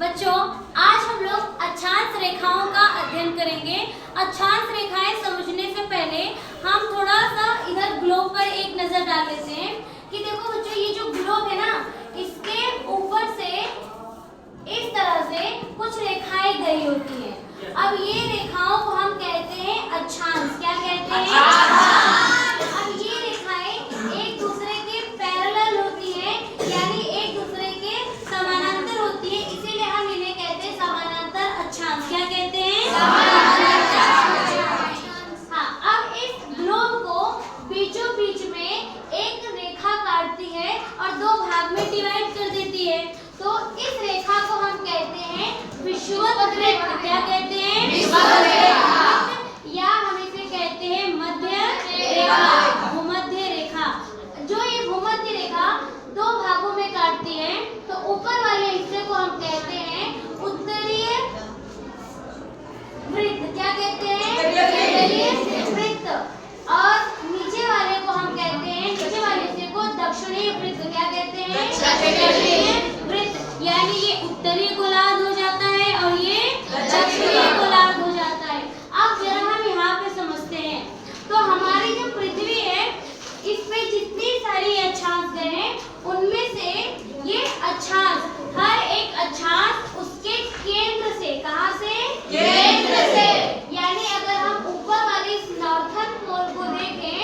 बच्चों, आज हम लोग अक्षांश रेखाओं का अध्ययन करेंगे। अक्षांश रेखाएं समझने से पहले हम थोड़ा सा इधर ग्लोब पर एक नजर डाल लेते हैं कि देखो बच्चों, ये जो ग्लोब है ना, इसके ऊपर से इस तरह से कुछ रेखाएं गई होती हैं। अब ये रेखाओं को हम कहते हैं अक्षांश। क्या कहते हैं? अब ये रेखाएं एक दूसरे के पैरेलल होती हैं, यानी एक दूसरे के समानांतर होती है, इसीलिए हम इन्हें कहते हैं समानांतर अक्षांश। क्या कहते हैं? हाँ, अब इस ग्लोब को बीचों बीच में एक रेखा काटती है और दो भाग में डिवाइड कर देती है। तो इस रेखा को हम कहते हैं विषुवत रेखा। क्या कहते हैं? विषुवत रेखा, या हम इसे कहते हैं मध्य रेखा, भूमध्य रेखा। जो ये भूमध्य रेखा दो भागों में काटती है, तो ऊपर वाले हिस्से को हम कहते हैं उत्तरीय वृत्त। क्या कहते हैं? उत्तरीय वृत्त। और नीचे वाले को हम कहते हैं, नीचे वाले हिस्से को दक्षिणी वृत्त। क्या कहते हैं? दक्षिणी वृत्त। यानी ये उत्तरी गोलार्ध हो जाता है और ये दक्षिणी गोलार्ध हो जाता है। अब जरा हम यहाँ पे समझते हैं, तो हमारी जो पृथ्वी है, इसमें जितनी सारी अक्षांश गए हैं, उनमें से ये अक्षांश, हर एक अक्षांश उसके केंद्र से, कहाँ से? केंद्र से। यानी अगर हम ऊपर वाली इस नॉर्थर्न पोल को देखें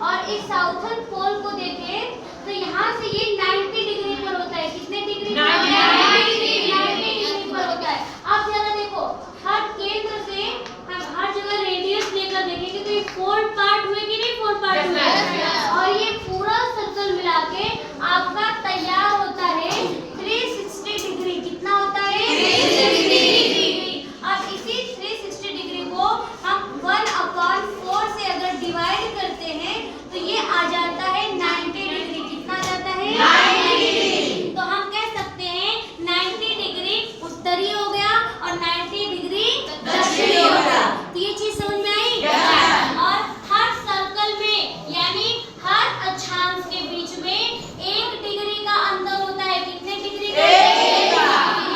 और इस साउथर्न पोल को देखें, तो यहाँ से ये 90 डिग्री पर होता है। कितने डिग्री? 90 डिग्री पर होता है। अब जरा देखो, हर केंद्र से हम हर जगह रेडियस लेकर देखेंगे, तो ये 4 पार्ट हुए कि नहीं? 4 पार्ट हुए। और ये पूरा सर्कल मिला के आपका तैयार होता है 360 डिग्री। कितना होता है? 360 डिग्री। अब इसी 360 डिग्री को हम 1/4 से अगर डिवाइड करते हैं, तो ये आ जाता है 90 डिग्री। कितना आ जाता है? 90 डिग्री। तो हम कह सकते हैं 90 डिग्री उत्तरी हो गया और 90 डिग्री दक्षिणी हो गया। तो ये चीज समझ में आई? और हर सर्कल में, यानी हर अक्षांश के बीच में 1 डिग्री का अंतर होता है। कितने डिग्री का?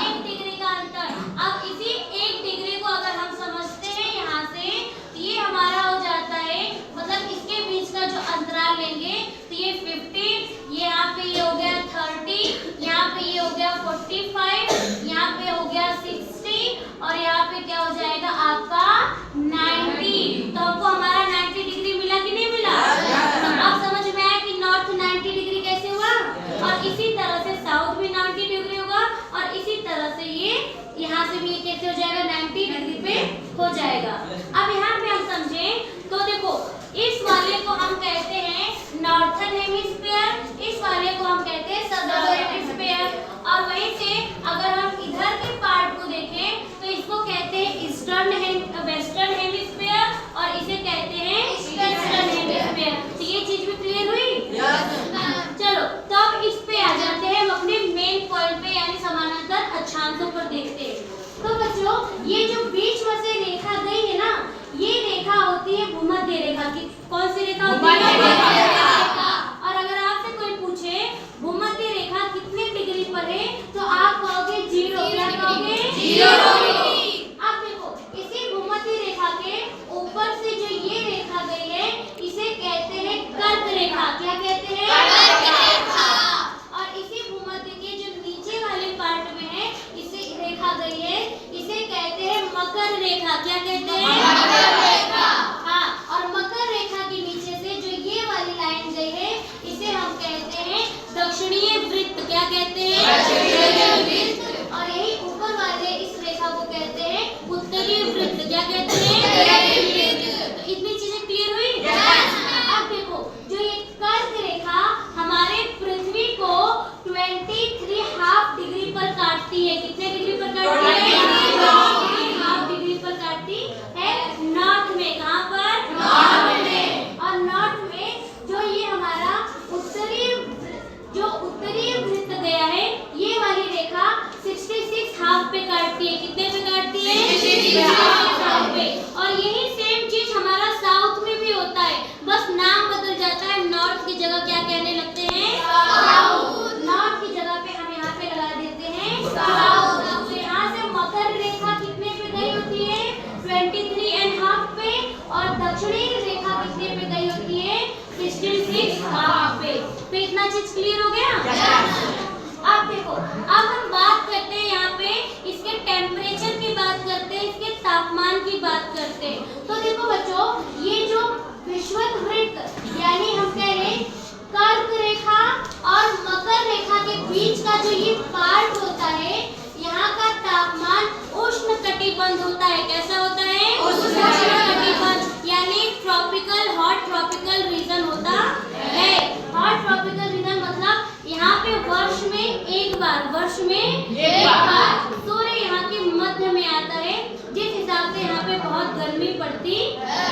1 डिग्री का अंतर। अब इसी 1 डिग्री को अगर हम समझते हैं यहाँ से, तो ये हमारा हो जाता है, मतलब इसके बीच का जो अंतराल लेंगे, तो ये 50, यहाँ पे ये हो गया 30, यहाँ पे ये हो गया 45, यहाँ पे हो गया 60 और यहाँ पे क्या हो जाएगा आपका 90। तो आपको हमारा 90 डिग्री मिला कि नहीं मिला? अब समझ में आया कि नॉर्थ 90 डिग्री कैसे हुआ, और इसी तरह से साउथ भी 90 डिग्री होगा, और इसी तरह से ये यहाँ से भी ये कैसे हो जाएगा? 90 डिग्री पे हो जाएगा। अब यहाँ पे हम समझें, तो देखो, इस वाले को हम कहते हैं नॉर्थर्न हेमिस्फीयर, इस वाले को हम कहते हैं सदर्न हेमिस्फीयर। और वहीं से अगर हम इधर के पार्ट को देखें, तो इसको कहते हैं वेस्टर्न हेमिस्फीयर और इसे कहते हैं ईस्टर्न हेमिस्फीयर। तो ये चीज भी क्लियर हुई? चलो, तो अब इस पे आ जाते हैं, हम अपने मेन पॉइंट पे, यानी समानांतर अक्षांशों पर देखते हैं। तो बच्चों, ये जो बीच में से रेखा गई है ना, ये रेखा होती है भूमध्य रेखा की। कौन सी रेखा होती है? भूमध्य रेखा। और अगर आपसे कोई पूछे भूमध्य रेखा कितने डिग्री पर है, तो आप कहोगे 0। क्या कहोगे? 0। अब देखो, इसी भूमध्य रेखा के ऊपर से जो ये रेखा गई है, इसे कहते हैं कर्क रेखा। क्या कहते हैं? कर्क रेखा। और इसी भूमध्य के जो नीचे वाले पार्ट में है, इसे रेखा गई है, इसे कहते हैं मकर रेखा। क्या कहते हैं? मकर रेखा। हाँ, और मकर रेखा के नीचे से जो ये वाली लाइन गई है, इसे हम कहते हैं दक्षिणीय वृत्त। क्या कहते हैं? दक्षिणीय वृत्त। और यही ऊपर वाले इस रेखा को कहते हैं उत्तरीय वृत्त। क्या कहते हैं? उत्तरीय वृत्त। तो इतनी चीजें क्लियर हुई? अब देखो, जो ये कर्क रेखा हमारे पृथ्वी को 23.5 डिग्री पर काटती है। कितने डिग्री पर काटती है? 23.5 डिग्री पर काटती है नॉर्थ में। कहाँ पर? नॉर्थ में। और नॉर्थ में जो ये हमारा उत्तरीय वृत्त गया है, ये वाली रेखा 66.5 पे काटती है। कितने पे काटती है? 66.5 पे। और यही सेम चीज हमारा साउथ में भी होता है, बस नाम बदल जाता है। नॉर्थ की जगह क्या कहने लगते हैं? साउथ। नॉर्थ की जगह पे हम यहाँ पे लगा देते हैं साउथ। तो यहाँ दक्षिणी रेखा कितने पे गई होती है? 66.5 पे। तो इतना चीज क्लियर हो गया? अब देखो, अब हम बात करते हैं यहाँ पे इसके टेम्परेचर की बात करते हैं, इसके तापमान की बात करते हैं। तो देखो बच्चों, ये जो विषुववृत्त यानी हम कह रहे हैं कर्क रेखा और मकर रेखा के बीच का जो ये पार्ट होता है, यहाँ का तापमान उष्ण कटिबंध होता है। कैसा होता है? उष्ण कटिबंध, यानी ट्रॉपिकल, हॉट ट्रॉपिकल रीजन होता है। हॉट ट्रॉपिकल रीजन मतलब यहाँ पे वर्ष में एक बार सूर्य यहाँ के मध्य में आता है, जिस हिसाब से यहाँ पे बहुत गर्मी पड़ती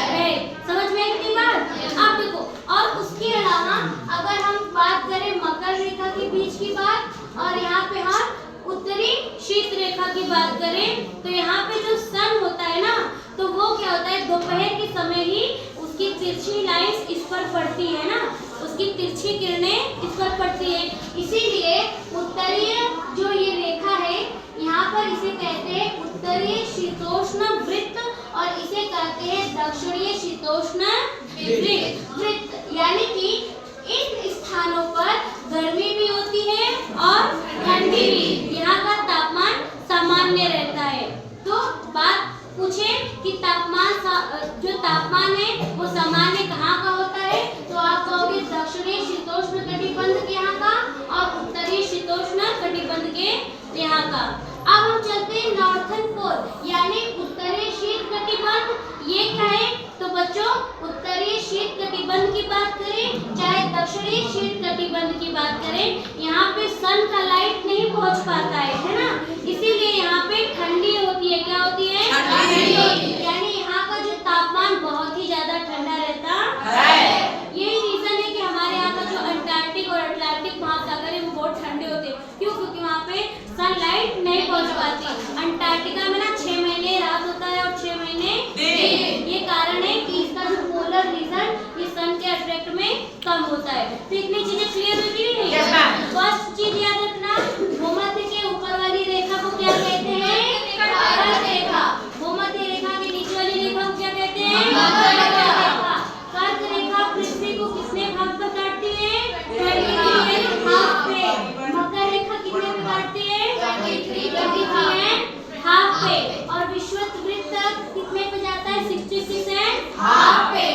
है। समझ में आई कितनी बात? अब देखो, और उसके अलावा अगर हम बात करें मकर रेखा के बीच की बात, और यहाँ पे हम उत्तरी शीत रेखा की बात करें, तो यहाँ पे जो सन होता है ना, तो वो क्या होता है, दोपहर के समय ही उसकी तिरछी लाइंस इस पर पड़ती है ना, उसकी तिरछी किरणें इस पर पड़ती है। इसीलिए उत्तरीय जो ये रेखा है, यहाँ पर इसे कहते हैं उत्तरीय शीतोष्ण वृत्त, और इसे कहते हैं दक्षिणीय शीतोष्ण वृत्त। यानी कि इन स्थानों पर गर्मी भी होती है और ठंडी भी। यहाँ का तापमान सामान्य रहता है। तो बात पूछे कि जो तापमान है वो सामान्य कहाँ का होता है, तो आप कहोगे दक्षिणी शीतोष्ण कटिबंध के यहाँ का और उत्तरी शीतोष्ण कटिबंध के यहाँ का। अब हम चलते हैं नॉर्थन पोल यानी उत्तरी शीत कटिबंध। ये क्या है? तो बच्चों, उत्तरी शीत कटिबंध की बात करें चाहे दक्षिणी शीत कटिबंध की बात करें, यहाँ पे सन का लाइट नहीं पहुँच पाता है ना, इसीलिए यहाँ पे ठंडी होती है। क्या होती है? ठंडी। यानी यहाँ का जो तापमान बहुत ही ज्यादा ठंडा रहता है। यही रीजन है कि हमारे यहाँ का जो अंटार्कटिक और अटलांटिक महासागर है वो बहुत ठंडे होते हैं। क्यों? क्योंकि वहाँ पे सनलाइट नहीं पहुँच पाती। अंटार्कटिका में ना 6 महीने रात होता है और 6 महीने दिन। ये कारण है कि इसका जो पोलर रीजन ये सन के अट्रैक्ट में कम होता है। तो इतनी चीजें क्लियर हुई कि नहीं? फर्स्ट चीज याद रखना, भूमध्य के ऊपर वाली रेखा को क्या कहते हैं? कर्क रेखा। भूमध्य रेखा के नीचे वाली रेखा को क्या कहते हैं? मकर रेखा। कर्क रेखा पृथ्वी को कितने भाग पर काटती है? 23 हाफ पे। मकर रेखा कितने पे काटती है? 23 हाफ पे। और विषुववृत्त कितने पे जाता है? 66 हाफ पे।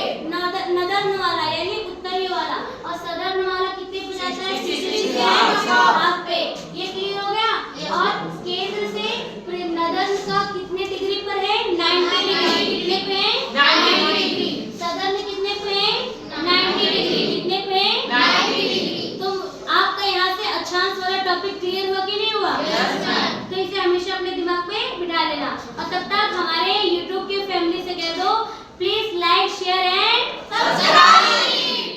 नदर्न वाला यानी उत्तरी वाला, और सदर्न वाला कितने पे जाता है? 66 हाफ पे। ये क्लियर हो गया? और केंद्र से नदर्न का कितने डिग्री पर है? 90 डिग्री। कितने पे है? 90 डिग्री। सदर्न कितने पे है? 90 डिग्री। कितने पे है? 90 डिग्री। तो आपका यहाँ से अक्षांश वाला टॉपिक क्लियर हुआ कि नहीं हुआ? तो इसे हमेशा अपने दिमाग में बिठा लेना। और तब तक हमारे YouTube की फैमिली से कह दो, please like share and subscribe.